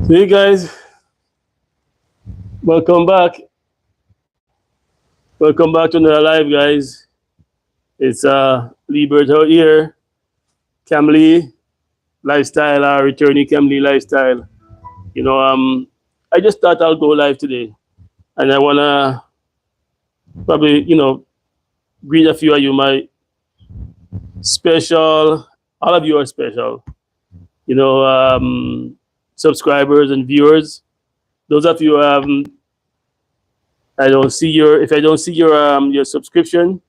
Hey guys, welcome back. Welcome back to another live, guys. It's Liebert out here, Camlee lifestyle, Returnee Camlee lifestyle. You know, I just thought I'll go live today, and I wanna probably, greet a few of you. My special, all of you are special. You know, subscribers and viewers. Those of you, I don't see your. If I don't see your subscription,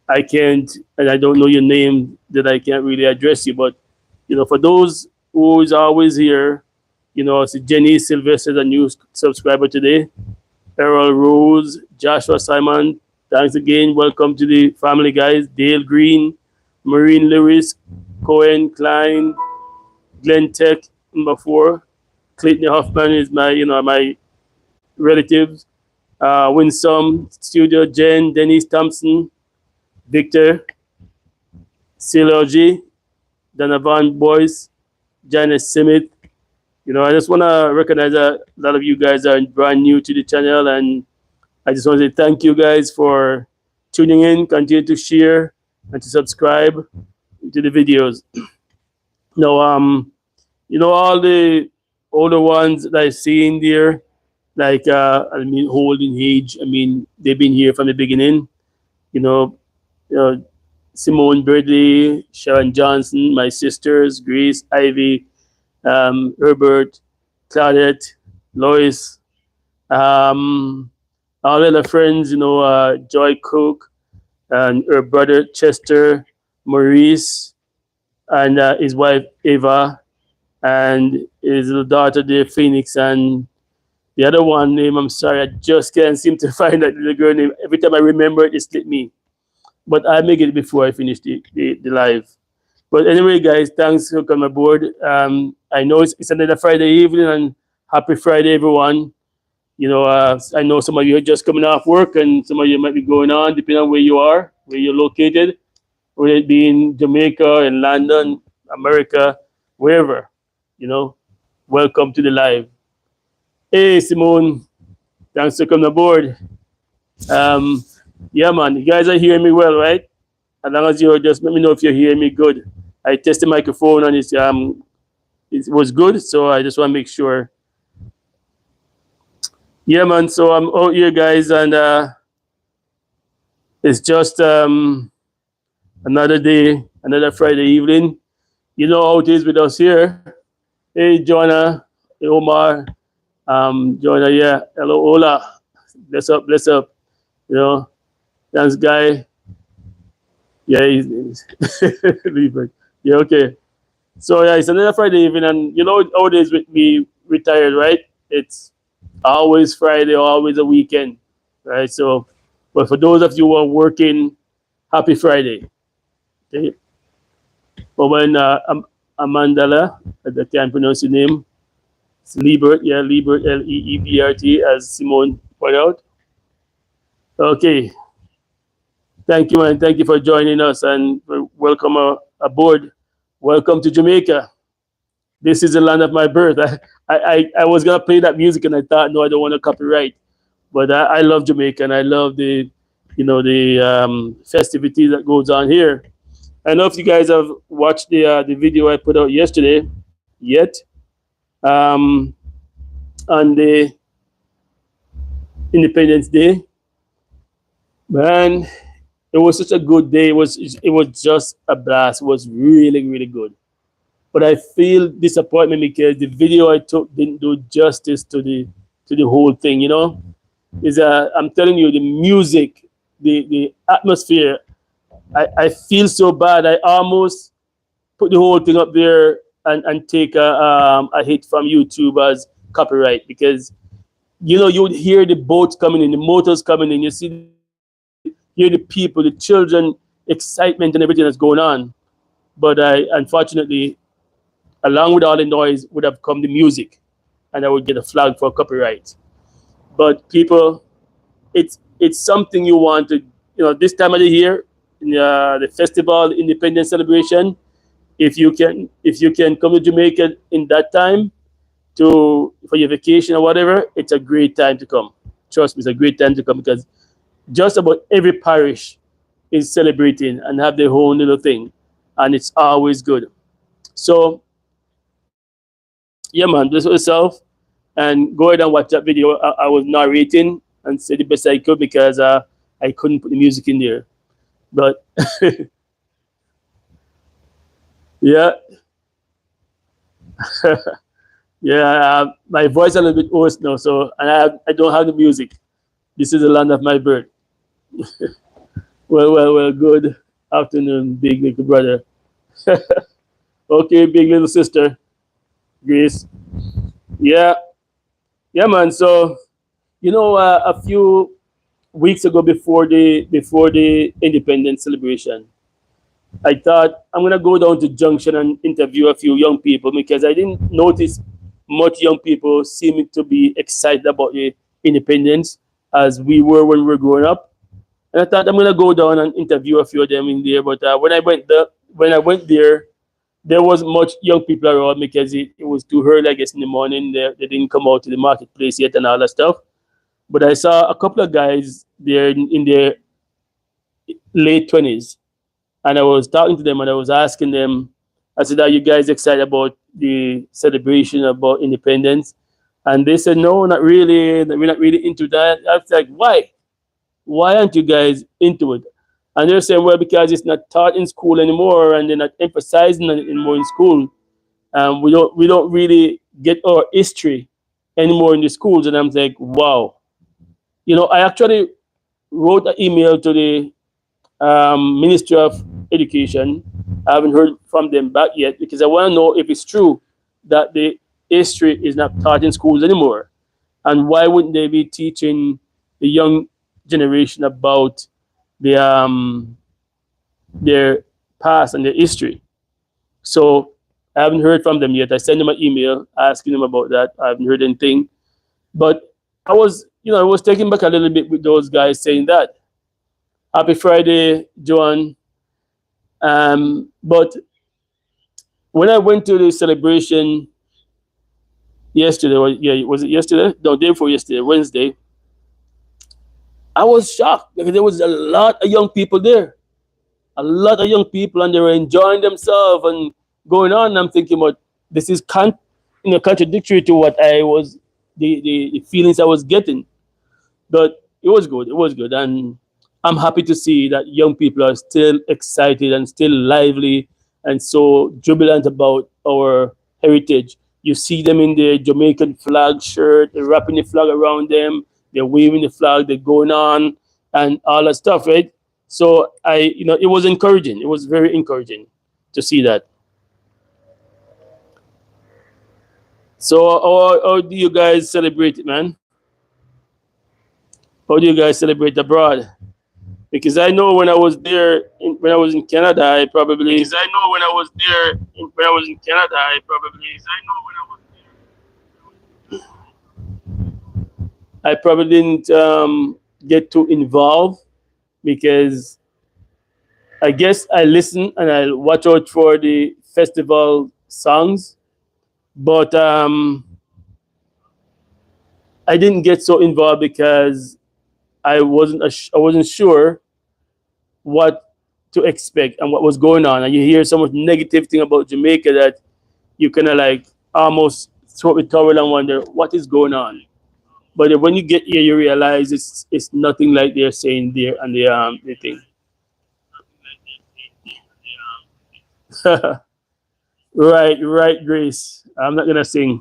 I can't, and I don't know your name, that I can't really address you. But for those who is always here, it's Jenny Sylvester, a new subscriber today. Errol Rose, Joshua Simon, thanks again. Welcome to the family, guys. Dale Green, Marine Lewis, Cohen Klein, Glenn Tech, number 4. Clayton Hoffman is my relatives. Winsome Studio, Jen, Dennis Thompson, Victor, Silogy, Donovan Boyce, Janice Simit. I just want to recognize that a lot of you guys are brand new to the channel, and I just want to say thank you guys for tuning in. Continue to share and to subscribe to the videos. Now, all the older ones that I see in there, like Holden Age. They've been here from the beginning. You know, Simone Birdley, Sharon Johnson, my sisters, Grace, Ivy, Herbert, Claudette, Lois, all the other friends, Joy Cook, and her brother Chester, Maurice, and his wife Eva, and his little daughter there, Phoenix, and the other one name, I'm sorry, I just can't seem to find that little girl name. Every time I remember it, it slipped me. But I'll make it before I finish the live. But anyway, guys, thanks for coming aboard. I know it's another Friday evening, and happy Friday, everyone. I know some of you are just coming off work, and some of you might be going on, depending on where you are, where you're located, whether it be in Jamaica, in London, America, wherever. Welcome to the live. Hey, Simone, thanks for coming aboard. Yeah, man, you guys are hearing me well, right? As long as you just let me know if you're hearing me good. I tested the microphone and it was good, so I just want to make sure. Yeah, man. So I'm out here, guys, and it's just another day, another Friday evening. You know how it is with us here. Hey, Jonah, hey, Omar, Jonah, yeah, hello, hola, bless up, bless up. Thanks, guy. Yeah, he's Libert. Yeah, okay. So yeah, it's another Friday evening, and how it is with me retired, right? It's always Friday, always a weekend, right? So, but for those of you who are working, happy Friday. Okay. But when Amandala, I can't pronounce your name. It's Liebert, yeah, Liebert, Leebert, as Simone pointed out. Okay. Thank you, and thank you for joining us, and welcome aboard. Welcome to Jamaica. This is the land of my birth. I was gonna play that music, and I thought, no, I don't want to copyright. But I love Jamaica, and I love the festivity that goes on here. I don't know if you guys have watched the video I put out yesterday yet. On the Independence Day, man, it was such a good day. It was just a blast. It was really, really good. But I feel disappointment because the video I took didn't do justice to the whole thing. I'm telling you, the music, the atmosphere. I feel so bad. I almost put the whole thing up there and take a hit from YouTube as copyright, because you would hear the boats coming in, the motors coming in. You hear the people, the children, excitement and everything that's going on. But unfortunately, along with all the noise would have come the music, and I would get a flag for copyright. But people, it's something you want to, this time of the year, in the festival, independence celebration. If you can come to Jamaica in that time, to for your vacation or whatever, it's a great time to come. Trust me, it's a great time to come because just about every parish is celebrating and have their own little thing, and it's always good. So yeah, man, bless yourself and go ahead and watch that video. I was narrating and said the best I could because I couldn't put the music in there. But yeah, yeah, my voice is a little bit hoarse now, so and I don't have the music. This is the land of my birth. Well. Good afternoon, big little brother. Okay, big little sister, Grace. Yeah, yeah, man. So a few weeks ago before the independence celebration, I thought I'm gonna go down to Junction and interview a few young people because I didn't notice much young people seeming to be excited about the independence as we were when we were growing up. And I thought I'm gonna go down and interview a few of them in there. But when I went there, there wasn't much young people around because it was too early, I guess, in the morning. They didn't come out to the marketplace yet and all that stuff. But I saw a couple of guys there in their late 20s, and I was talking to them and I was asking them, I said, "Are you guys excited about the celebration about independence?" And they said, "No, not really. We're not really into that." I was like, "Why? Why aren't you guys into it?" And they're saying, "Well, because it's not taught in school anymore, and they're not emphasizing it anymore in school. We don't really get our history anymore in the schools." And I'm like, "Wow." I actually wrote an email to the Ministry of Education. I haven't heard from them back yet because I want to know if it's true that the history is not taught in schools anymore, and why wouldn't they be teaching the young generation about the their past and their history? So I haven't heard from them yet. I sent them an email asking them about that. I haven't heard anything, but I was taken back a little bit with those guys saying that. Happy Friday, Joan. But when I went to the celebration yesterday, was it yesterday? No, day before yesterday, Wednesday, I was shocked because there was a lot of young people there. A lot of young people, and they were enjoying themselves and going on. And I'm thinking, but this is contradictory to what I was, the feelings I was getting. But it was good. It was good, and I'm happy to see that young people are still excited and still lively and so jubilant about our heritage. You see them in their Jamaican flag shirt, they're wrapping the flag around them, they're waving the flag, they're going on and all that stuff, right? So it was encouraging. It was very encouraging to see that. So how do you guys celebrate it, man? How do you guys celebrate abroad? Because I know when I was there, when I was in Canada, I probably. Because I know when I was there, when I was in Canada, I probably. Because I know when I was there, I probably didn't get too involved because I guess I listen and I watch out for the festival songs, but I didn't get so involved because I wasn't sure what to expect and what was going on. And you hear so much negative thing about Jamaica that you kind of like almost throw the towel and wonder what is going on. But when you get here, you realize it's nothing like they're saying there and the thing. Right, Grace. I'm not gonna sing.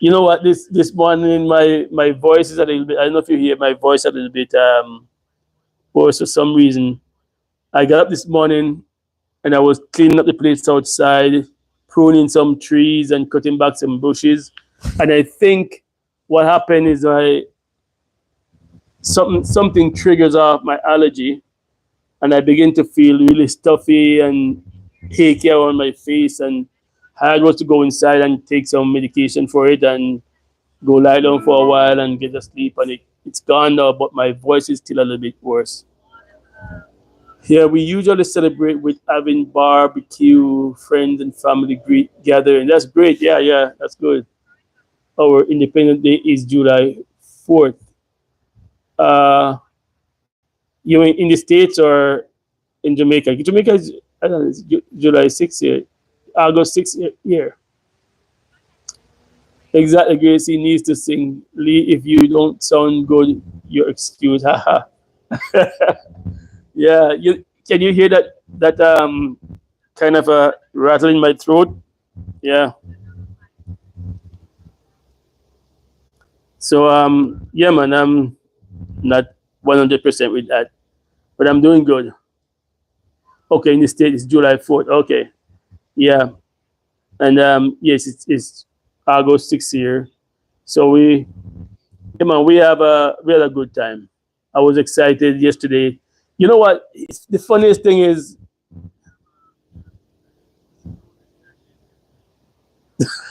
You know what? This morning my voice is a little bit. I don't know if you hear my voice a little bit hoarse for some reason. I got up this morning and I was cleaning up the place outside, pruning some trees and cutting back some bushes. And I think what happened is something triggers off my allergy, and I begin to feel really stuffy and achy around my face. And I had was to go inside and take some medication for it and go lie down for a while and get to sleep. And it's gone now, but my voice is still a little bit worse. Yeah, we usually celebrate with having barbecue, friends and family gathering. That's great. Yeah, that's good. our Independence Day is July 4th. Uh, you in the States or in Jamaica? Jamaica is, I don't know, it's July 6th here, August 6th here. Exactly, Gracie needs to sing. Lee, if you don't sound good, you're excused. Haha. Yeah, you can you hear that kind of a rattle in my throat? Yeah. So yeah, man, I'm not 100% with that, but I'm doing good. Okay, in the state it's July 4th. Okay, yeah, and yes, it's August 6th here. So yeah, man, we had a good time. I was excited yesterday. You know what? The funniest thing is,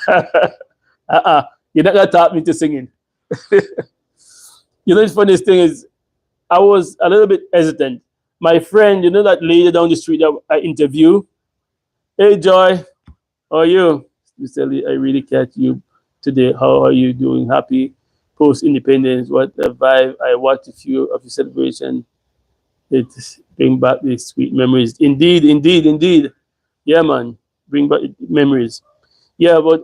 you're not gonna taught me to singing. You know, the funniest thing is, I was a little bit hesitant. My friend, you know that lady down the street that I interview. Hey, Joy, how are you? Mr. Lee, I really catch you today. How are you doing? Happy post independence. What a vibe. I watched a few of your celebration. It bring back these sweet memories. Indeed, indeed, indeed. Yeah, man. Bring back memories. Yeah, but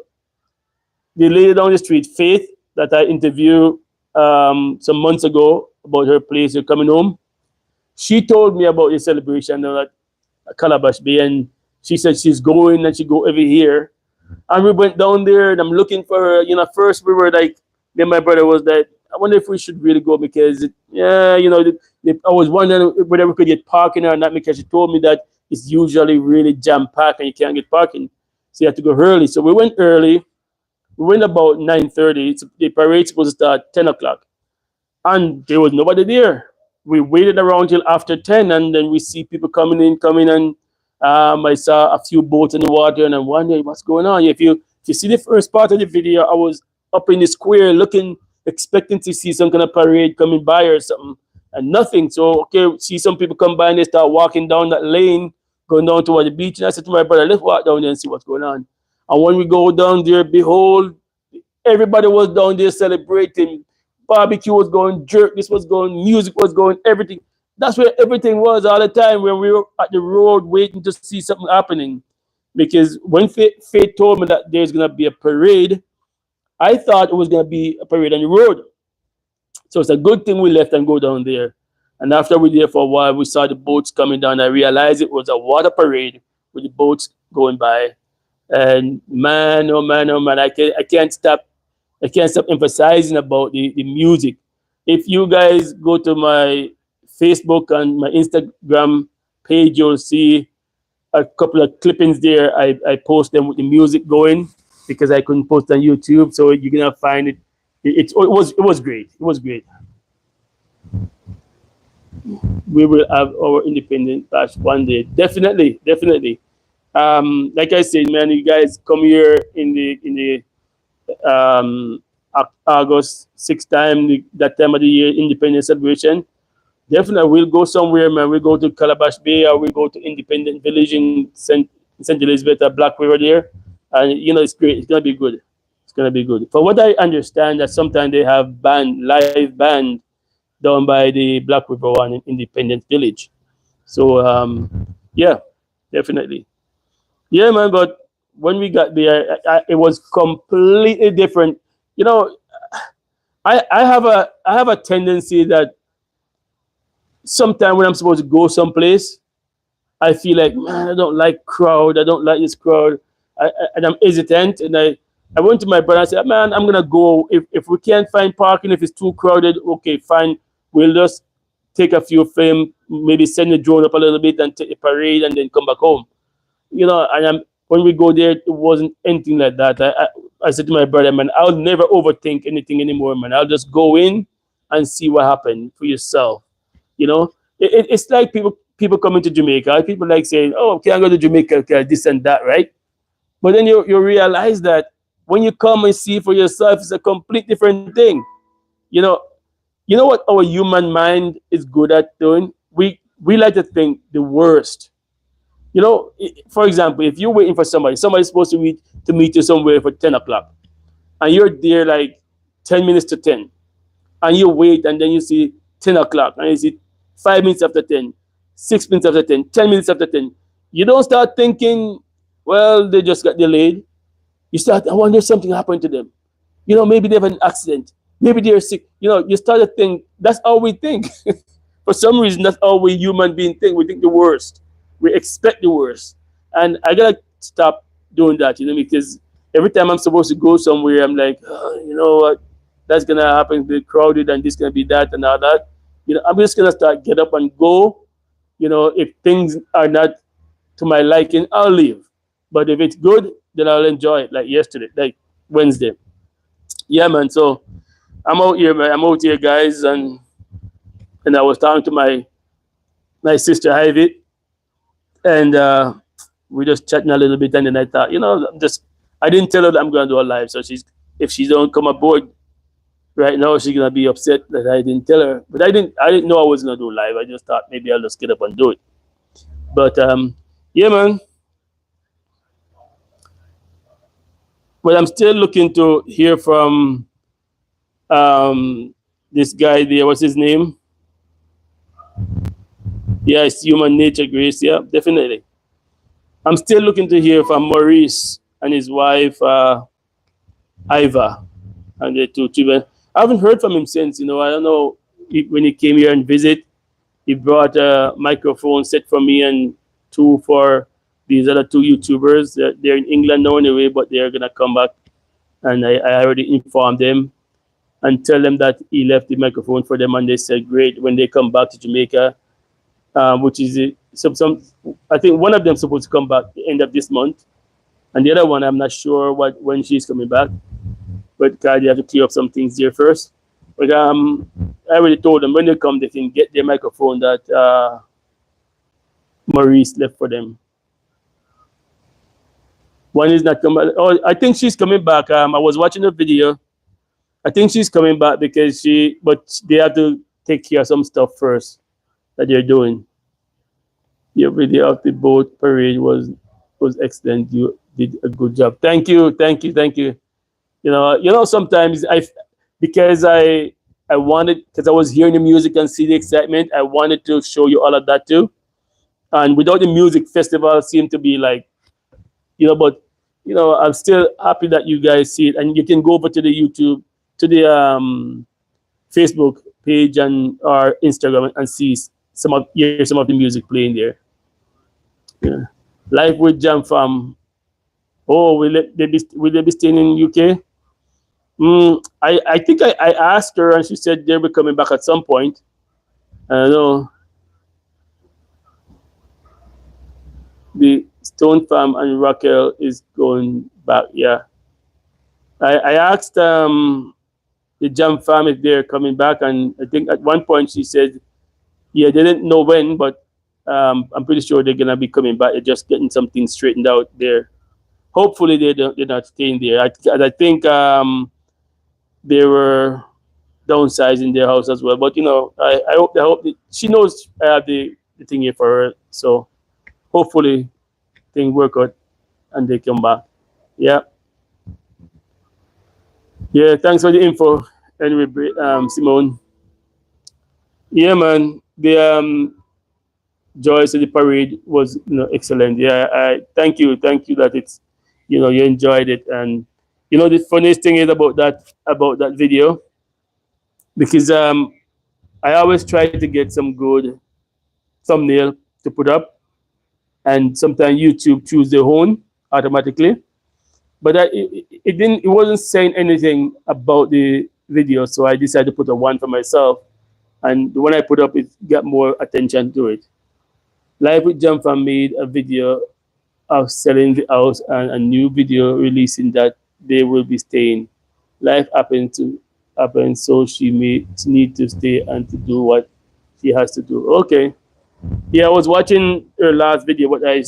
the lady down the street, Faith, that I interviewed some months ago about her place, her coming home, she told me about the celebration at Calabash Bay, and she said she's going and she go every year. And we went down there, and I'm looking for her. You know, first we were like, me and my brother was like, I wonder if we should really go because, yeah, you know, I was wondering whether we could get parking or not because she told me that it's usually really jam packed and you can't get parking, so you have to go early. So we went early. We went about 9:30. The parade supposed to start 10 o'clock, and there was nobody there. We waited around till after 10, and then we see people coming, and I saw a few boats in the water, and I'm wondering what's going on. If you see the first part of the video, I was up in the square looking, expecting to see some kind of parade coming by or something, and nothing. So okay, see some people come by and they start walking down that lane, going down toward the beach, and I said to my brother, let's walk down there and see what's going on. And when we go down there, behold, everybody was down there celebrating. Barbecue was going, jerk, this was going, music was going, everything. That's where everything was all the time when we were at the road waiting to see something happening. Because when Faith told me that there's going to be a parade, I thought it was going to be a parade on the road. So it's a good thing we left and go down there. And after we were there for a while, we saw the boats coming down. I realized it was a water parade with the boats going by. And man, oh man, oh man, I can't stop emphasizing about the music. If you guys go to my Facebook and my Instagram page, you'll see a couple of clippings there. I post them with the music going because I couldn't post on YouTube, so you're gonna find it. It was great. It was great. We will have our independent bash one day. Definitely, definitely. Like I said, man, you guys come here in the August 6th time, that time of the year, independence celebration. Definitely, we'll go somewhere, man. We go to Calabash Bay or we go to Independent Village in St. Elizabeth, Black River there. And, you know, it's great. It's going to be good. It's going to be good. For what I understand, that sometimes they have live band down by the Black River one in Independent Village. So, yeah, definitely. Yeah, man, but when we got there, it was completely different. You know, I have a tendency that sometimes when I'm supposed to go someplace, I feel like, man, I don't like crowd. I don't like this crowd. And I'm hesitant. And I went to my brother and said, man, I'm gonna go. If we can't find parking, if it's too crowded, okay, fine. We'll just take a few film, maybe send the drone up a little bit and take a parade and then come back home. You know, when we go there, it wasn't anything like that. I said to my brother, man, I'll never overthink anything anymore, man. I'll just go in and see what happened for yourself. You know, it's like people coming to Jamaica. People like saying, oh, can I go to Jamaica? Okay, this and that, right? But then you realize that when you come and see for yourself, it's a complete different thing. You know, you know what our human mind is good at doing? We like to think the worst. You know, for example, if you're waiting for somebody's supposed to meet you somewhere for 10 o'clock. and you're there like 10 minutes to 10, and you wait, and then you see 10 o'clock, and you see 5 minutes after 10, 6 minutes after 10, 10 minutes after 10. You don't start thinking, well, they just got delayed. You start, I wonder if something happened to them. Maybe they have an accident. Maybe they're sick. You start to think. That's how we think. For some reason, that's how we human beings think. We think the worst. We expect the worst. And I gotta stop doing that, because every time I'm supposed to go somewhere, I'm like, oh, you know what? That's gonna happen. Be crowded, and this gonna be that and all that. I'm just gonna start get up and go. If things are not to my liking, I'll leave. But if it's good, then I'll enjoy it. Like yesterday, like Wednesday. Yeah, man. So I'm out here, man. I'm out here, guys, and I was talking to my sister Ivy, and we just chatting a little bit, and then I thought, I didn't tell her that I'm gonna do a live, so if she don't come aboard right now, she's gonna be upset that I didn't tell her. But I didn't know I was gonna do live. I just thought maybe I'll just get up and do it. But yeah, man. But I'm still looking to hear from this guy there. What's his name? Yeah, it's Human Nature Grace. Yeah, definitely. I'm still looking to hear from Maurice and his wife, Iva, and the two children. I haven't heard from him since. I don't know when he came here and visit. He brought a microphone set for me and two for these other two YouTubers. They're in England now anyway, but they're gonna come back, and I already informed them and tell them that he left the microphone for them, and they said great when they come back to Jamaica, which is some. I think one of them supposed to come back the end of this month, and the other one I'm not sure when she's coming back. But God, you have to clear up some things there first. But I already told them when they come, they can get their microphone that Maurice left for them. One is not coming. Oh, I think she's coming back. I was watching a video. I think she's coming back but they have to take care of some stuff first that they're doing. Your video of the boat parade was excellent. You did a good job. Thank you. Sometimes because I wanted, because I was hearing the music and see the excitement, I wanted to show you all of that too. And without the music, festival seemed to be like, but I'm still happy that you guys see it, and you can go over to the YouTube, to the Facebook page and our Instagram and see some of the music playing there. Yeah, live with Jam Fam. Oh, will they be staying in UK? I think I asked her, and she said they'll be coming back at some point. I don't know. The Stone Farm and Raquel is going back. Yeah, I asked the Jam Farm if they're coming back, and I think at one point she said, yeah, they didn't know when, but I'm pretty sure they're gonna be coming back. They're just getting something straightened out there. Hopefully they're not staying there. I think they were downsizing their house as well. But I hope she knows I have the thing here for her. So hopefully things work out and they come back. Yeah. Yeah, thanks for the info. Anyway, Simone. Yeah, man. The Joyce of the parade was excellent. Yeah, I thank you that it's you enjoyed it. And the funniest thing is about that video, because I always try to get some good thumbnail to put up, and sometimes YouTube choose their own automatically. But it wasn't saying anything about the video, so I decided to put a one for myself, and when I put up, it got more attention to it. Live with Jamfa made a video of selling the house and a new video releasing that they will be staying. Life happened, so she need to stay and to do what she has to do. Okay. Yeah, I was watching her last video, but I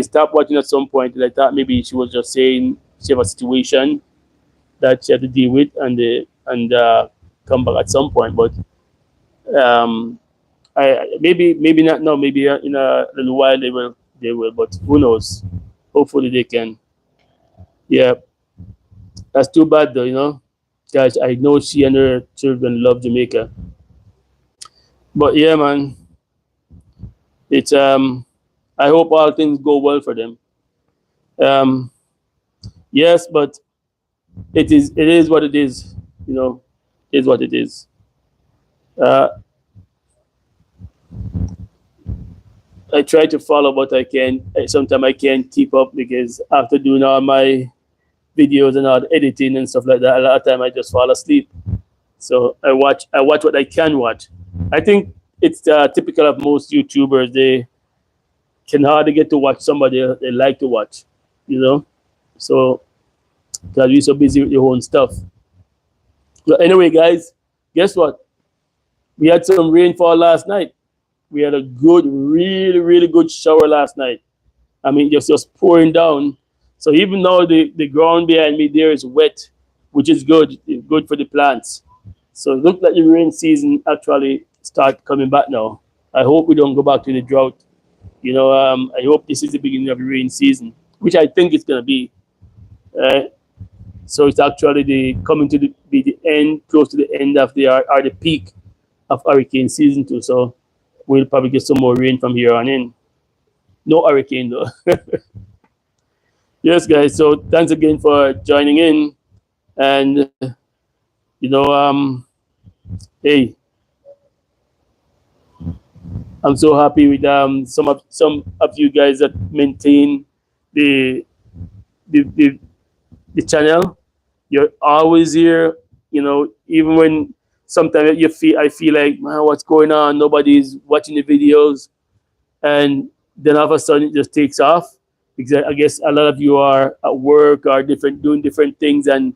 stopped watching at some point, and I thought maybe she was just saying she have a situation that she had to deal with and come back at some point. But I maybe not now. Maybe in a little while they will. But who knows? Hopefully they can. Yeah. That's too bad though, you know. Guys, I know she and her children love Jamaica. But yeah, man, it's I hope all things go well for them. Um yes, but it is what it is, you know. It is what it is. Uh I try to follow what I can. Sometimes I can't keep up because after doing all my videos and all the editing and stuff like that, a lot of time I just fall asleep. So I watch what I can watch. I think it's typical of most YouTubers. They can hardly get to watch somebody they like to watch, you know. So because we're so busy with your own stuff. But anyway, guys, guess what? We had some rainfall last night. We had a good, really, really good shower last night. I mean, just pouring down. So even though the ground behind me there is wet, which is good, it's good for the plants. So it looks like the rain season actually start coming back now. I hope we don't go back to the drought. You know, I hope this is the beginning of the rain season, which I think it's gonna be. Uh, so it's actually the coming to be the end, close to the end of or the peak of hurricane season too. So we'll probably get some more rain from here on in. No hurricane though. Yes, guys. So thanks again for joining in, and you know, hey, I'm so happy with some of you guys that maintain the the, the the channel. You're always here, you know, even when sometimes I feel like, man, what's going on? Nobody's watching the videos, and then all of a sudden it just takes off because I guess a lot of you are at work or doing different things, and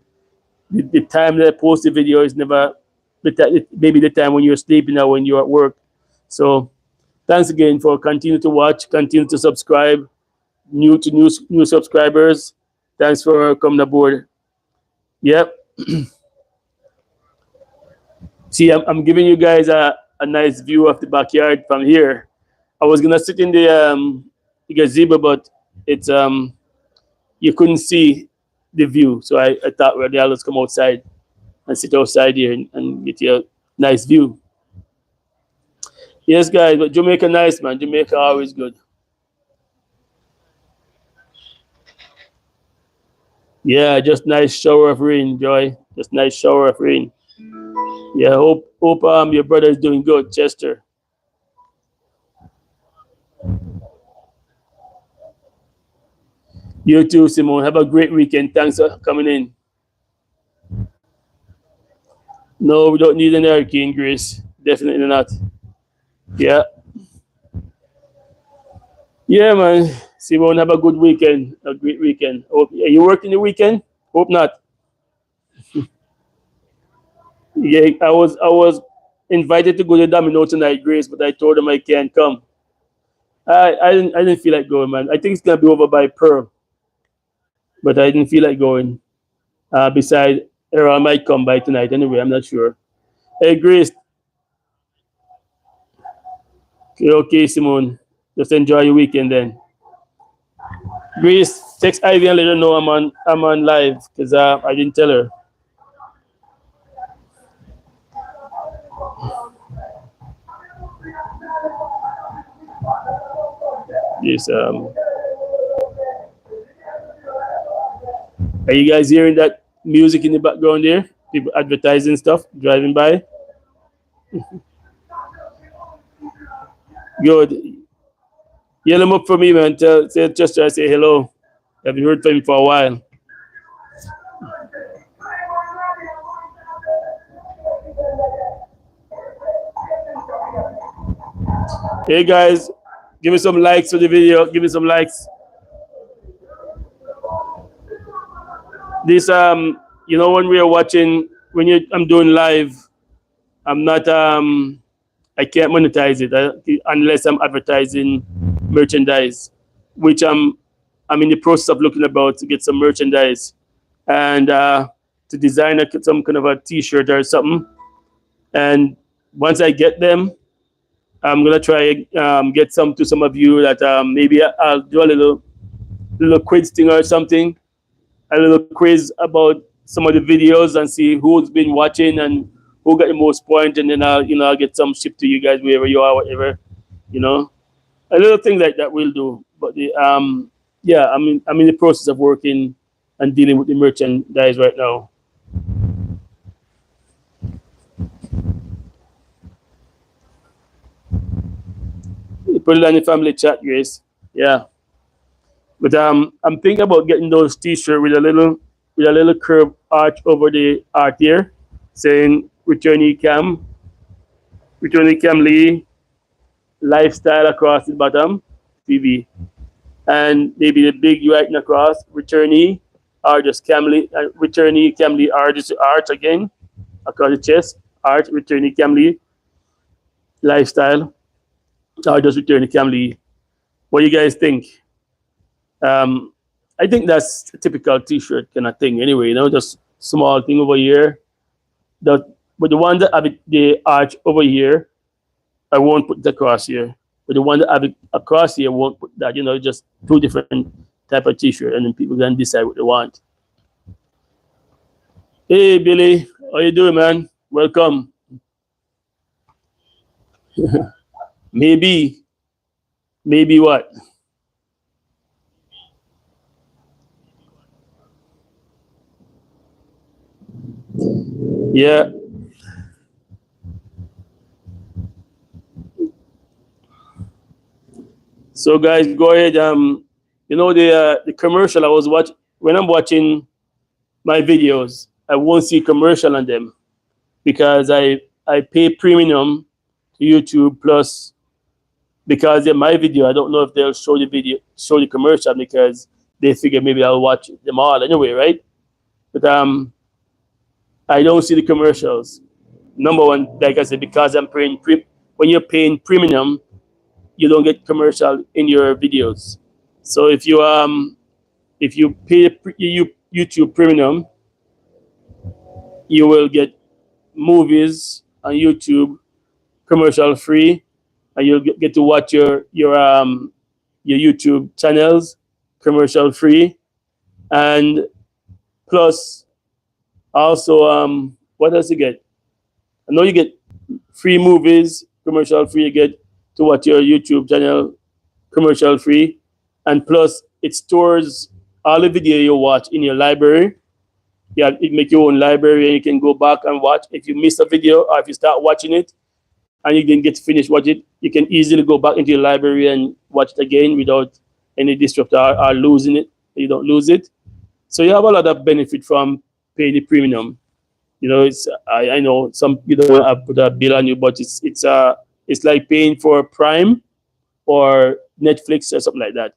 the time that I post the video is never maybe the time when you're sleeping or when you're at work. So thanks again for continue to watch, continue to subscribe, new subscribers. Thanks for coming aboard. Yep. See, I'm giving you guys a nice view of the backyard from here. I was gonna sit in the gazebo, but it's you couldn't see the view, so I thought, well, yeah, let's come outside and sit outside here and get you a nice view. Yes, guys, but Jamaica nice, man. Jamaica always good. Yeah, just nice shower of rain, Joy. Just nice shower of rain. Yeah, hope your brother is doing good, Chester. You too, Simone. Have a great weekend. Thanks for coming in. No, we don't need an hurricane, Grace. Definitely not. Yeah. Yeah, man. Simone, have a good weekend. A great weekend. Are you working the weekend? Hope not. Yeah, I was invited to go to Domino tonight, Grace, but I told them I can't come. I didn't feel like going, man. I think it's gonna be over by Pearl, but I didn't feel like going. Besides, Errol might come by tonight anyway. I'm not sure. Hey, Grace. Okay, Simone. Just enjoy your weekend then. Grace, text Ivy and let her know I'm on live because I didn't tell her. Yes. Are you guys hearing that music in the background there? People advertising stuff, driving by. Good. Yell him up for me, man. Just try to say hello. I haven't heard from him for a while. Hey guys, give me some likes for the video. Give me some likes. This when we are watching I'm doing live, I'm not I can't monetize it unless I'm advertising merchandise, which I'm in the process of looking about to get some merchandise and to design some kind of a T-shirt or something. And once I get them, I'm gonna try get some to some of you that maybe I'll do a little quiz thing or something, a little quiz about some of the videos and see who's been watching and who got the most point, and then I'll get some shipped to you guys wherever you are, whatever, you know. A little thing like that we'll do. But yeah, I'm in the process of working and dealing with the merchandise right now. You put it on the family chat, Grace. Yeah. But I'm thinking about getting those T-shirts with a little curved arch over the art here, saying Returnee Camlee, lifestyle across the bottom, TV, and maybe the big writing across Returnee, or just Camlee, Returnee Camlee, or just art again across the chest, art Returnee Camlee, lifestyle, or just Returnee Camlee. What do you guys think? Um, I think that's a typical T-shirt kind of thing. Anyway, just small thing over here. But the one that have the arch over here, I won't put the across here. But the one that have it across here, won't put that. Just two different type of T-shirt, and then people can decide what they want. Hey Billy, how you doing, man? Welcome. Maybe what? Yeah. So guys, go ahead. The commercial I was watching when I'm watching my videos, I won't see commercial on them because I pay premium to YouTube Plus, because in my video I don't know if they'll show the commercial, because they figure maybe I'll watch them all anyway, right? But I don't see the commercials. Number one, like I said, because I'm paying when you're paying premium, you don't get commercial in your videos. So if you pay YouTube premium, you will get movies on YouTube commercial free, and you'll get to watch your YouTube channels commercial free, and plus also what else you get? I know you get free movies commercial free. You get to watch your YouTube channel commercial free, and plus it stores all the video you watch in your library. Yeah, it make your own library, and you can go back and watch. If you miss a video, or if you start watching it and you didn't get to finish watch it, you can easily go back into your library and watch it again without any disruptor or losing it. You don't lose it. So you have a lot of benefit from paying the premium. I know some you don't want to put a bill on you, but it's like paying for Prime or Netflix or something like that,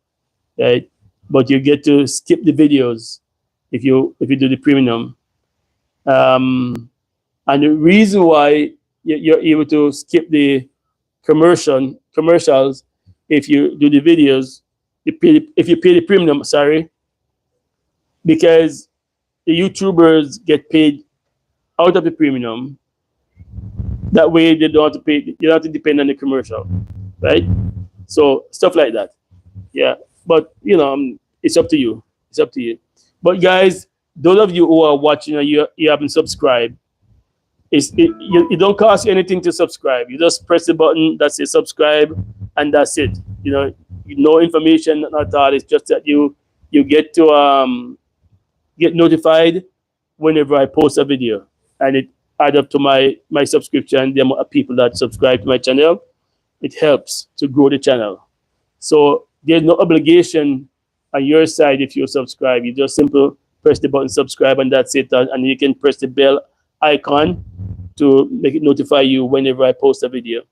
right? But you get to skip the videos if you do the premium. And the reason why you're able to skip the commercials if you do the videos, if you pay the premium, sorry, because the YouTubers get paid out of the premium. That way they don't have to pay. You don't have to depend on the commercial, right? So stuff like that. Yeah, but it's up to you. It's up to you. But guys, those of you who are watching and you haven't subscribed, it don't cost you anything to subscribe. You just press the button that says subscribe, and that's it. No information at all. It's just that you get to get notified whenever I post a video, and it add up to my subscription. The amount of people that subscribe to my channel, it helps to grow the channel. So there's no obligation on your side if you subscribe. You just simply press the button subscribe, and that's it. And you can press the bell icon to make it notify you whenever I post a video.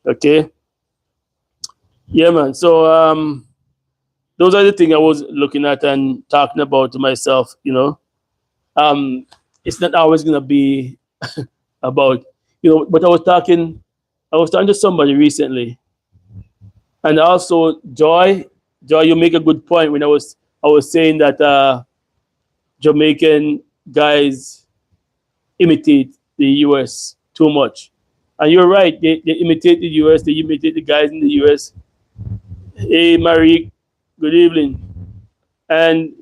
Okay. Yeah, man. So those are the things I was looking at and talking about to myself. It's not always gonna be about but I was talking to somebody recently, and also Joy, you make a good point when I was saying that Jamaican guys imitate the US too much, and you're right. They imitate the US. They imitate the guys in the US. Hey, Marie, good evening. And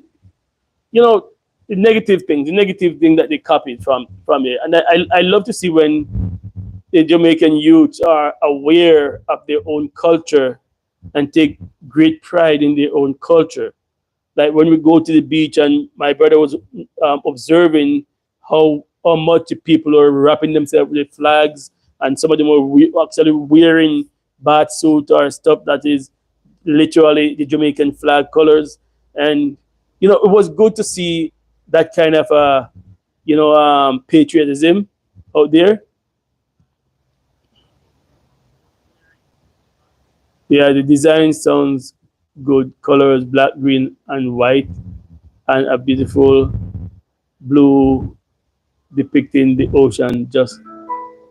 the negative thing that they copied from it. And I love to see when the Jamaican youths are aware of their own culture and take great pride in their own culture. Like when we go to the beach, and my brother was observing how much the people are wrapping themselves with flags, and some of them are actually wearing bath suit or stuff that is literally the Jamaican flag colors. And it was good to see that kind of patriotism out there. Yeah, the design sounds good. Colors black, green, and white, and a beautiful blue depicting the ocean, just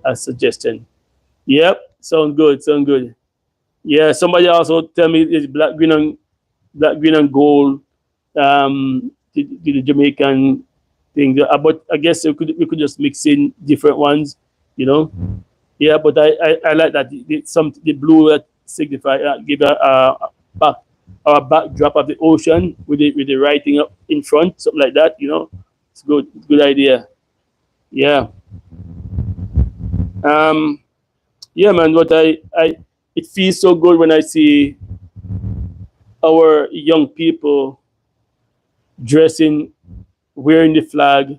as suggestion. Yep, sound good, sound good. Yeah, somebody also tell me it's black, green, and gold. The Jamaican thing, but I guess we could just mix in different ones, you know. Yeah, but I like that the blue that signify give a back or a backdrop of the ocean with the writing up in front, something like that. It's good, good idea. Yeah. Um. Yeah, man. But it feels so good when I see our young people dressing, wearing the flag,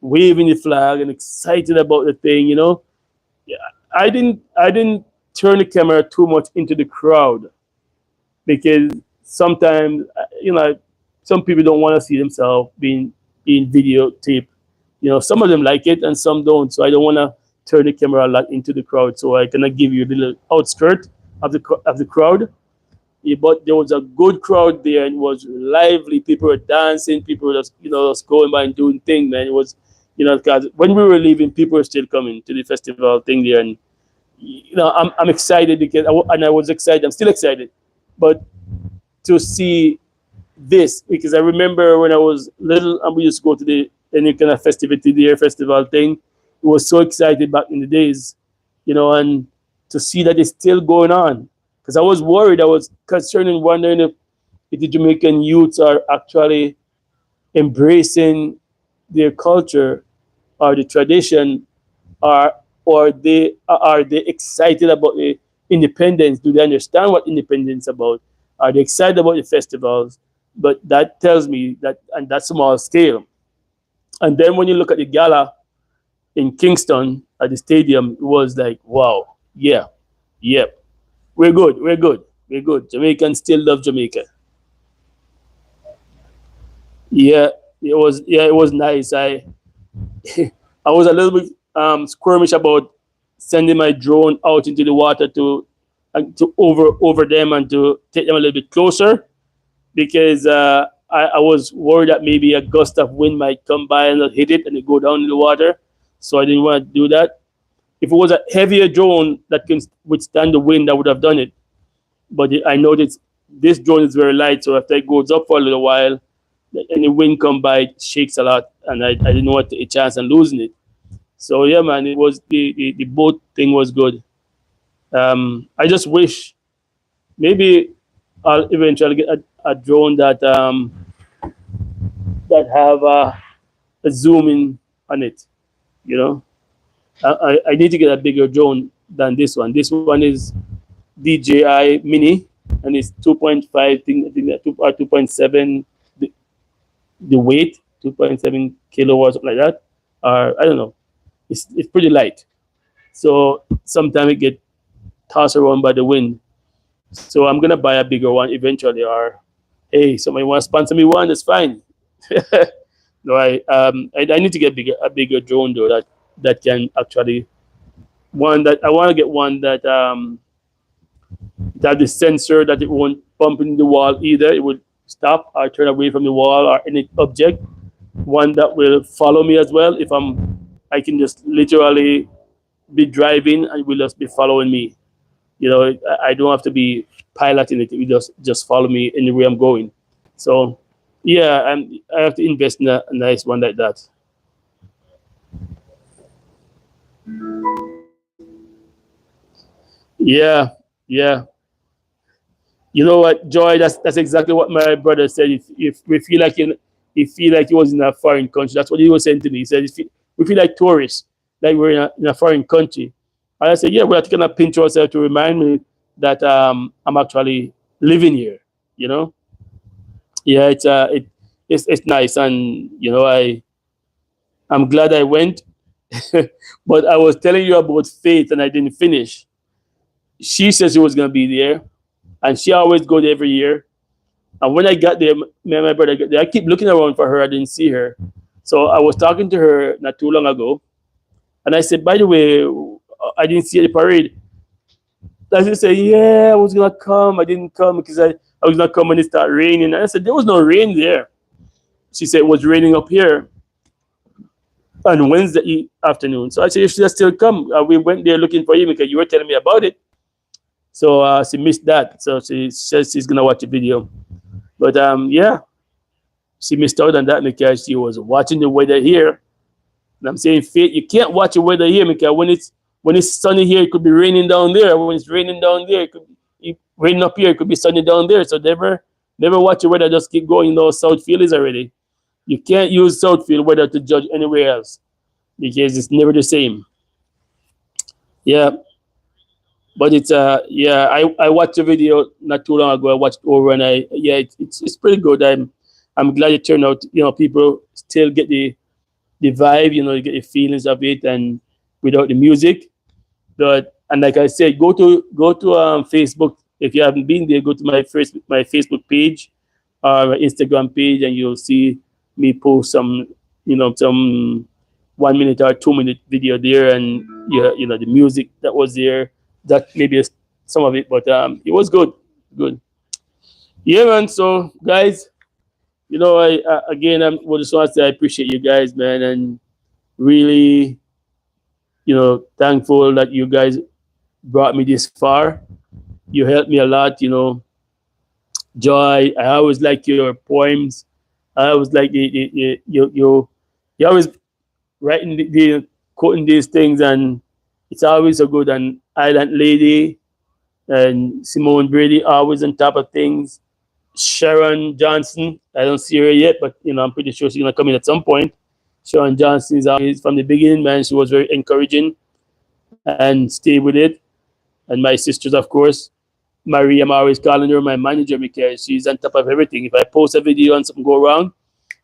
waving the flag, and excited about the thing. Yeah, I didn't turn the camera too much into the crowd because sometimes some people don't want to see themselves being videotaped. Some of them like it and some don't. So I don't want to turn the camera a lot into the crowd. So I cannot give you a little outskirt of the crowd. Yeah, but there was a good crowd there and it was lively. People were dancing. People were just going by and doing things, man. It was, because when we were leaving, people were still coming to the festival thing there, and I'm excited because I was excited. I'm still excited, but to see this because I remember when I was little and we used to go to any kind of festivity there, festival thing. It was so excited back in the days, and to see that it's still going on. Because I was worried, I was concerned and wondering if the Jamaican youths are actually embracing their culture or the tradition, or are they excited about the independence? Do they understand what independence is about? Are they excited about the festivals? But that tells me that, and that's small scale. And then when you look at the gala in Kingston at the stadium, it was like, wow, yeah, yep, we're good, we're good, we're good. Jamaicans still love Jamaica. Yeah, it was nice. I was a little bit squirmish about sending my drone out into the water to over them and to take them a little bit closer because I was worried that maybe a gust of wind might come by and hit it and it go down in the water. So I didn't want to do that. If it was a heavier drone that can withstand the wind, I would have done it. But I know this drone is very light, so after it goes up for a little while, and the wind come by, it shakes a lot, and I didn't want a chance on losing it. So yeah, man, it was the boat thing was good. I just wish maybe I'll eventually get a drone that have a zoom in on it. You know, I need to get a bigger drone than this one. This one is DJI Mini, and it's 2.5 thing, I think that 2.7 the weight, 2.7 kilowatts, something like that. Or I don't know. It's pretty light. So sometimes it get tossed around by the wind. So I'm gonna buy a bigger one eventually. Or hey, somebody want to sponsor me one? That's fine. No, I need to get a bigger drone though that can actually one that I want to get one that have the sensor that it won't bump into the wall either. It would stop or turn away from the wall or any object. One that will follow me as well. If I can just literally be driving and it will just be following me. I don't have to be piloting it. It will just follow me anywhere I'm going. So, yeah, I have to invest in a nice one like that. Yeah, yeah. You know what, Joy? That's exactly what my brother said. If we feel like he feel like he was in a foreign country. That's what he was saying to me. He said, we feel like tourists, like we're in a foreign country. And I said, yeah, we have to kind of pinch ourselves to remind me that I'm actually living here, you know? Yeah, it's nice. And, you know, I'm glad I went. But I was telling you about Faith and I didn't finish. She says she was going to be there. And she always go there every year. And when I got there, me and my brother got there, I keep looking around for her. I didn't see her. So I was talking to her not too long ago. And I said, by the way, I didn't see the parade. And she said, yeah, I was going to come. I didn't come because I was going to come when it started raining. And I said, there was no rain there. She said, it was raining up here on Wednesday afternoon. So I said, you should still come. We went there looking for you because you were telling me about it. So she missed that. So she says she's going to watch the video. But yeah, she missed out on that because she was watching the weather here. And I'm saying, Faith, you can't watch the weather here because when it's sunny here, it could be raining down there. When it's raining down there, it could be raining up here, it could be sunny down there. So never watch the weather, just keep going. You know, Southfield is already. You can't use Southfield weather to judge anywhere else because it's never the same. Yeah. But it's yeah, I watched the video not too long ago. I watched it over and it's pretty good. I'm glad it turned out, you know, people still get the vibe, you know, you get the feelings of it and without the music. But and like I said, go to Facebook. If you haven't been there, go to my Facebook page or my Instagram page and you'll see me post some, you know, some 1 minute or 2 minute video there and you know the music that was there. That maybe is some of it, but it was good. Yeah, man. So, guys, you know, I again, I just want to say I appreciate you guys, man, and really, you know, thankful that you guys brought me this far. You helped me a lot, you know. Joy, I always like your poems. I always like you always writing quoting these things and. It's always so good. And Island Lady and Simone Brady always on top of things. Sharon Johnson, I don't see her yet, but you know I'm pretty sure she's gonna come in at some point. Sharon Johnson is always from the beginning, man. She was very encouraging and stay with it. And my sisters, of course, Marie, I'm always calling her my manager because she's on top of everything. If I post a video and something go wrong,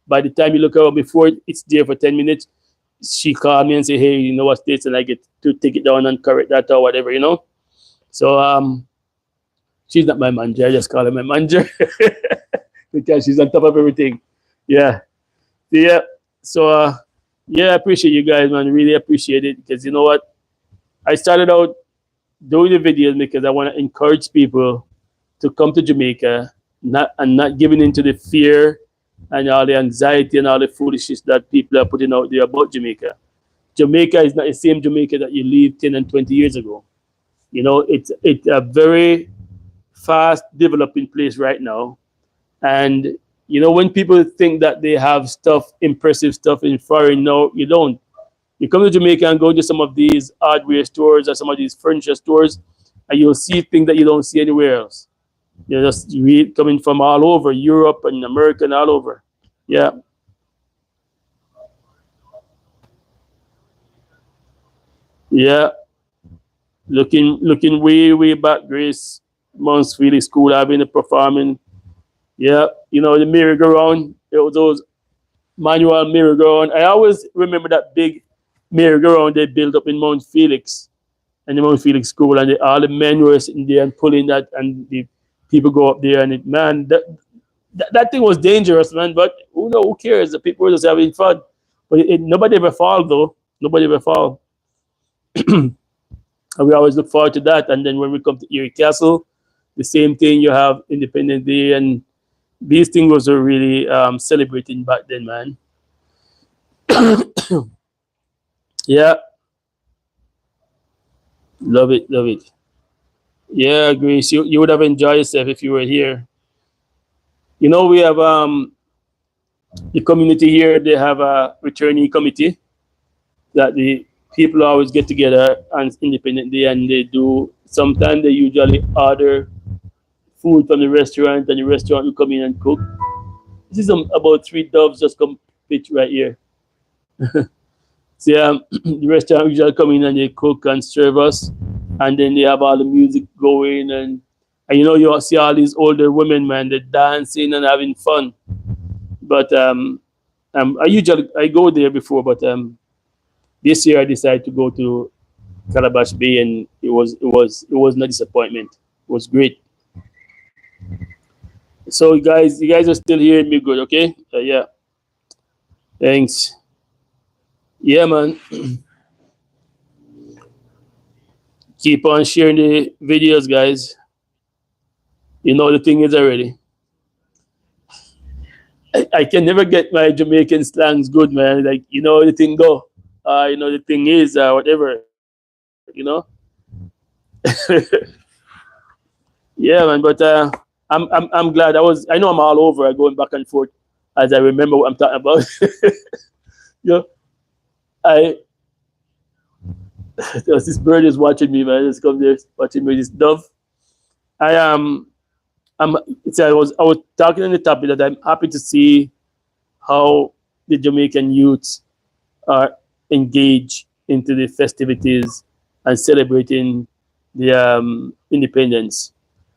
by the time you look around before it's there for 10 minutes, she called me and say, hey, you know what's this? And I get to take it down and correct that or whatever, you know? So she's not my manager. I just call her my manager because she's on top of everything. Yeah. Yeah. So yeah, I appreciate you guys, man. Really appreciate it because you know what? I started out doing the videos because I want to encourage people to come to Jamaica not giving into the fear and all the anxiety and all the foolishness that people are putting out there about Jamaica. Jamaica is not the same Jamaica that you lived 10 and 20 years ago. You know, it's a very fast developing place right now. And, you know, when people think that they have stuff, impressive stuff in foreign, no, you don't. You come to Jamaica and go to some of these hardware stores or some of these furniture stores, and you'll see things that you don't see anywhere else. They're just coming from all over Europe and America and all over. Yeah. Yeah. Looking way back, Grace. Mount Felix School, I've been performing. Yeah. You know, the merry-go-round, those manual merry-go-round. I always remember that big merry-go-round they built up in Mount Felix and the Mount Felix School, and all the men were sitting there and pulling that, and the people go up there, and that thing was dangerous, man. But who cares? The people were just having fun. But nobody ever fall, though. Nobody ever fall. And we always look forward to that. And then when we come to Erie Castle, the same thing. You have Independence Day, and these things was really celebrating back then, man. Yeah, love it. Yeah, Grace, you would have enjoyed yourself if you were here. You know, we have the community here. They have a returnee committee that the people always get together on Independent Day, and they do. Sometimes they usually order food from the restaurant, and the restaurant will come in and cook. This is about three doves just come pitch right here. See, the restaurant usually come in and they cook and serve us, and then they have all the music going, and you know you see all these older women, man, they're dancing and having fun. But I go there before, but this year I decided to go to Calabash Bay, and it was not disappointment. It was great. So you guys are still hearing me good, okay? Yeah, thanks. Yeah, man. Keep on sharing the videos, guys. You know the thing is already. I can never get my Jamaican slangs good, man. Like you know the thing go. You know the thing is whatever. Yeah, man. But I'm glad. I know I'm all over. Going back and forth as I remember what I'm talking about. you know, I this bird is watching me, man. Just come there watching me. This dove. I I'm. I was talking on the topic that I'm happy to see how the Jamaican youths are engaged into the festivities and celebrating the independence.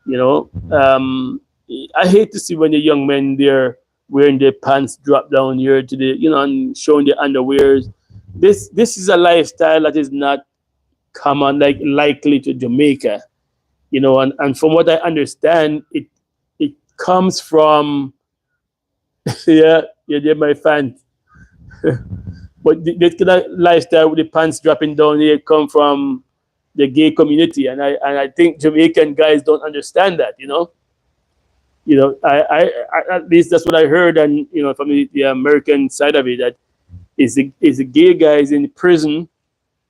You know, I hate to see when the young men they're wearing their pants drop down here to the and showing their underwears. This is a lifestyle that is not common like likely to Jamaica. And from what I understand, it comes from yeah, they're my fan. But this kind of lifestyle with the pants dropping down here come from the gay community, and I think Jamaican guys don't understand that. I at least that's what I heard, and from the American side of it, that is the gay guys in prison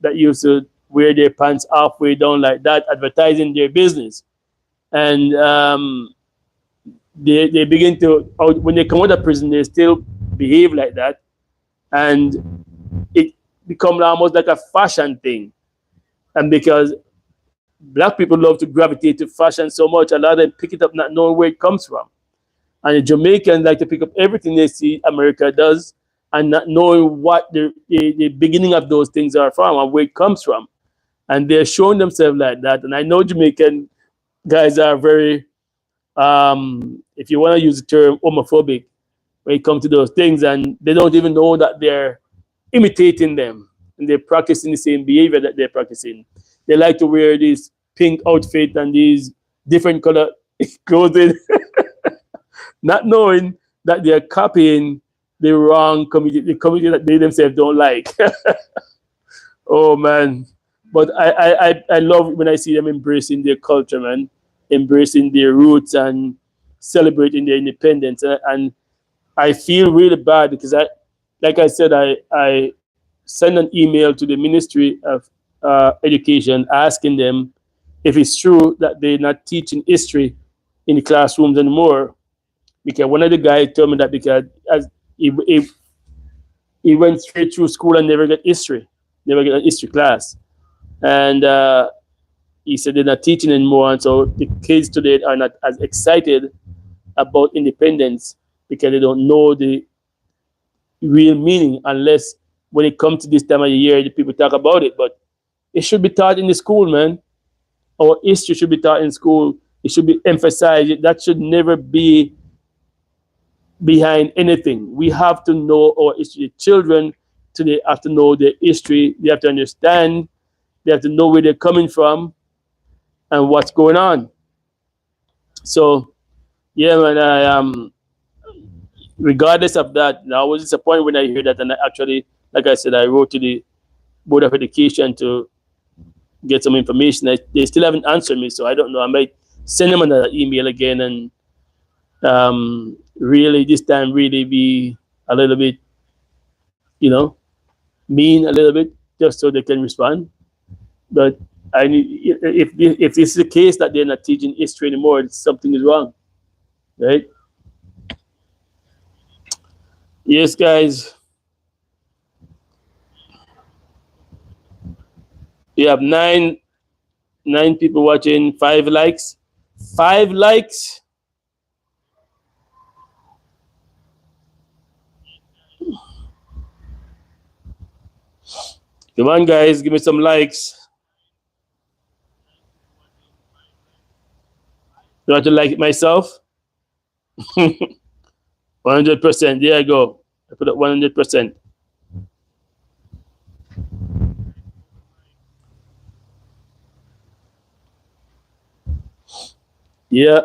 that used to wear their pants halfway down like that, advertising their business, and they begin to when they come out of prison, they still behave like that, and it becomes almost like a fashion thing. And because black people love to gravitate to fashion so much, a lot of them pick it up not knowing where it comes from. And the Jamaicans like to pick up everything they see America does and not knowing what the beginning of those things are from and where it comes from. And they're showing themselves like that. And I know Jamaican guys are very, if you want to use the term, homophobic when it comes to those things. And they don't even know that they're imitating them and they're practicing the same behavior that they're practicing. They like to wear this pink outfit and these different color clothing, not knowing that they're copying the wrong community, the community that they themselves don't like. Oh man. But I love when I see them embracing their culture, man, embracing their roots and celebrating their independence. And I feel really bad because like I said, I sent an email to the Ministry of Education asking them if it's true that they're not teaching history in the classrooms anymore. Because one of the guys told me that because as he went straight through school and never got history, never get a history class, and he said they're not teaching anymore, and so the kids today are not as excited about independence because they don't know the real meaning unless when it comes to this time of the year the people talk about it. But it should be taught in the school, man. Our history should be taught in school. It should be emphasized. That should never be behind anything. We have to know our history. Children today have to know their history. They have to understand. They have to know where they're coming from and what's going on. So yeah, man. Regardless of that, I was disappointed when I heard that, and I actually, like I said, I wrote to the Board of Education to get some information. They still haven't answered me, so I don't know. I might send them another email again and really this time really be a little bit, mean a little bit, just so they can respond. But I need if this is the case that they're not teaching history anymore, something is wrong, right? Yes, guys. We have nine people watching, 5 likes. 5 likes. Come on, guys, give me some likes. Do I have to like it myself? 100%. There I go. I put up 100%. Yeah.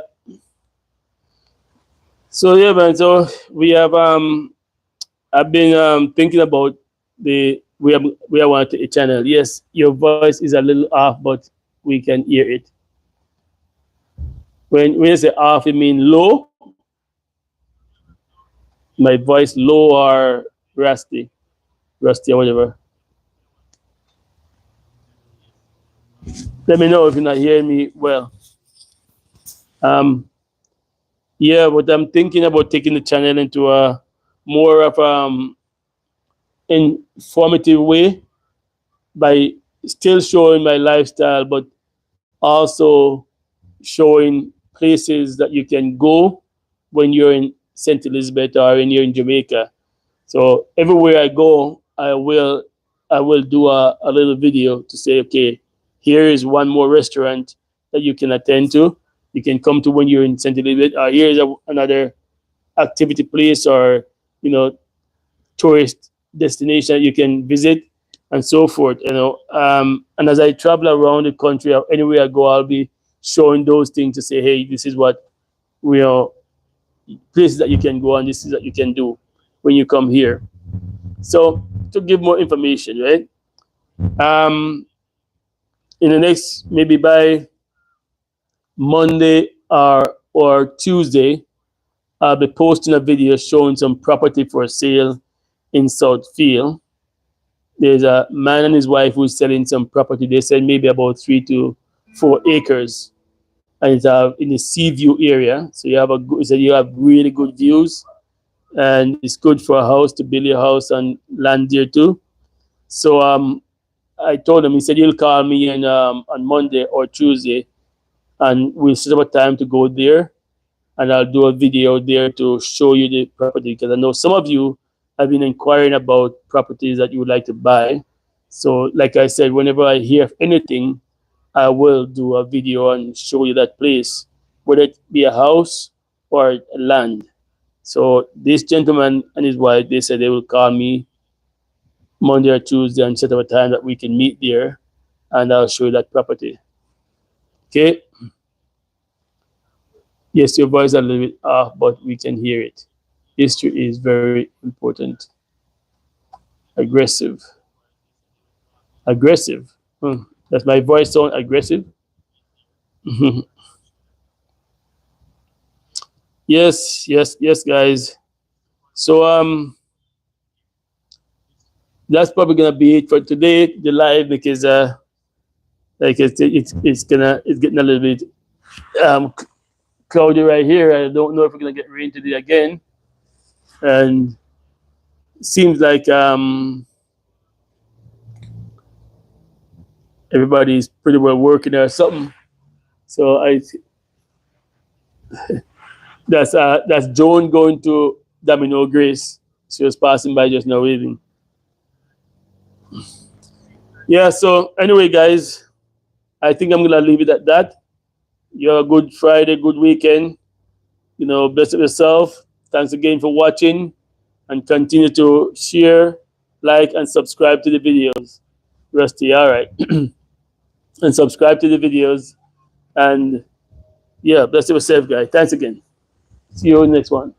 So yeah, man. So we have I've been thinking about the we are wanting a channel. Yes, your voice is a little off, but we can hear it. When you say off, you mean low? My voice low or rusty or whatever. Let me know if you're not hearing me well. Um, yeah, but I'm thinking about taking the channel into a more of informative way by still showing my lifestyle, but also showing places that you can go when you're in St. Elizabeth or when you're in Jamaica. So everywhere I go, I will do a little video to say, okay, here is one more restaurant that you can attend to. You can come to when you're in St. Elizabeth. Or here's another activity place or tourist destination you can visit and so forth. And as I travel around the country or anywhere I go, I'll be showing those things to say, hey, this is what we are places that you can go and this is that you can do when you come here. So to give more information, right? Um, in the next maybe by Monday or Tuesday, I'll be posting a video showing some property for sale in Southfield. There's a man and his wife who's selling some property. They said maybe about 3 to 4 acres, and it's in the sea view area. So you have you have really good views, and it's good for a house to build your house and land there too. So I told him. He said he'll call me on Monday or Tuesday, and we'll set up a time to go there, and I'll do a video there to show you the property because I know some of you have been inquiring about properties that you would like to buy. So, like I said, whenever I hear of anything, I will do a video and show you that place, whether it be a house or land. So, this gentleman and his wife, they said they will call me Monday or Tuesday and set up a time that we can meet there, and I'll show you that property. Okay. Yes, your voice is a little bit off, but we can hear it. History is very important. Aggressive. Aggressive. Does my voice sound aggressive? Yes, yes, yes, guys. So that's probably gonna be it for today, the live, because like it's getting a little bit um cloudy right here. I don't know if we're gonna get rain today again, and it seems like everybody's pretty well working or something. So that's Joan going to Domino Grace. She was passing by just now waving. Yeah. So anyway, guys, I think I'm gonna leave it at that. You have a good Friday, good weekend. Bless yourself. Thanks again for watching, and continue to share, like, and subscribe to the videos. Rusty, all right, and subscribe to the videos. And yeah, bless yourself, guys. Thanks again. See you in the next one.